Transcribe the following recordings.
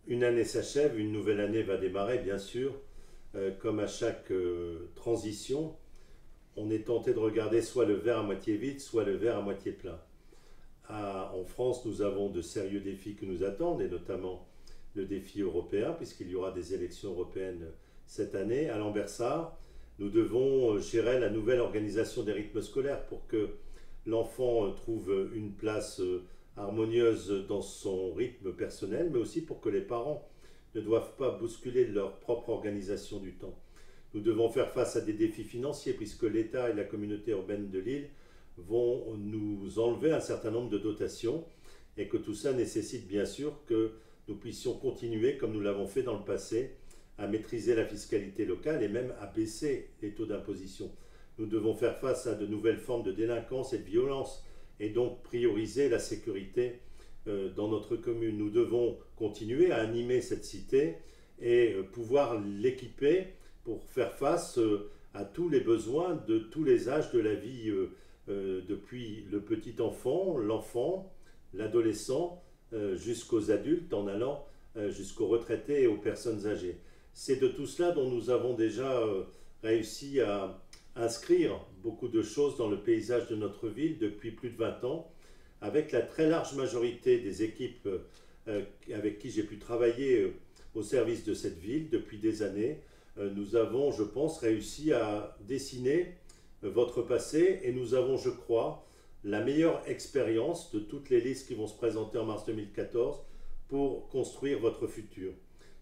Une année s'achève, une nouvelle année va démarrer, bien sûr. Comme à chaque transition, on est tenté de regarder soit le verre à moitié vide, soit le verre à moitié plein. En France, nous avons de sérieux défis qui nous attendent, et notamment le défi européen, puisqu'il y aura des élections européennes cette année. À Lambersart, nous devons gérer la nouvelle organisation des rythmes scolaires pour que l'enfant trouve une place harmonieuse dans son rythme personnel, mais aussi pour que les parents ne doivent pas bousculer leur propre organisation du temps. Nous devons faire face à des défis financiers puisque l'État et la communauté urbaine de Lille vont nous enlever un certain nombre de dotations et que tout ça nécessite bien sûr que nous puissions continuer, comme nous l'avons fait dans le passé, à maîtriser la fiscalité locale et même à baisser les taux d'imposition. Nous devons faire face à de nouvelles formes de délinquance et de violence et donc prioriser la sécurité dans notre commune. Nous devons continuer à animer cette cité et pouvoir l'équiper pour faire face à tous les besoins de tous les âges de la vie, depuis le petit enfant, l'enfant, l'adolescent, jusqu'aux adultes, en allant jusqu'aux retraités et aux personnes âgées. C'est de tout cela dont nous avons déjà réussi à inscrire beaucoup de choses dans le paysage de notre ville depuis plus de 20 ans, avec la très large majorité des équipes avec qui j'ai pu travailler au service de cette ville depuis des années. Nous avons, je pense, réussi à dessiner votre passé et nous avons, je crois, la meilleure expérience de toutes les listes qui vont se présenter en mars 2014 pour construire votre futur.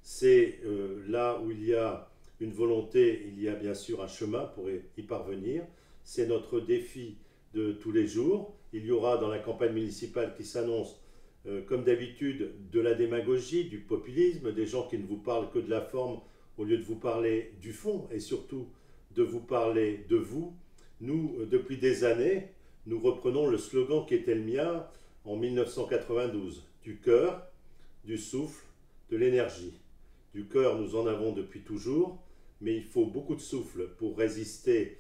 C'est là où il y a une volonté, il y a bien sûr un chemin pour y parvenir. C'est notre défi de tous les jours. Il y aura dans la campagne municipale qui s'annonce, comme d'habitude, de la démagogie, du populisme, des gens qui ne vous parlent que de la forme au lieu de vous parler du fond et surtout de vous parler de vous. Nous, depuis des années, nous reprenons le slogan qui était le mien en 1992, du cœur, du souffle, de l'énergie. Du cœur, nous en avons depuis toujours, mais il faut beaucoup de souffle pour résister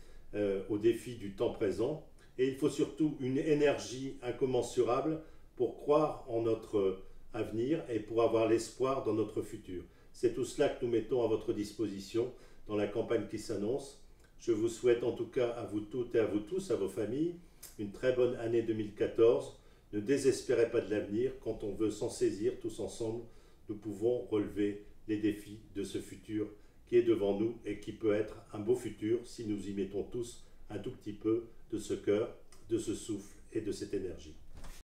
aux défis du temps présent. Et il faut surtout une énergie incommensurable pour croire en notre avenir et pour avoir l'espoir dans notre futur. C'est tout cela que nous mettons à votre disposition dans la campagne qui s'annonce. Je vous souhaite en tout cas à vous toutes et à vous tous, à vos familles, une très bonne année 2014. Ne désespérez pas de l'avenir. Quand on veut s'en saisir tous ensemble, nous pouvons relever les défis de ce futur qui est devant nous et qui peut être un beau futur si nous y mettons tous un tout petit peu de ce cœur, de ce souffle et de cette énergie.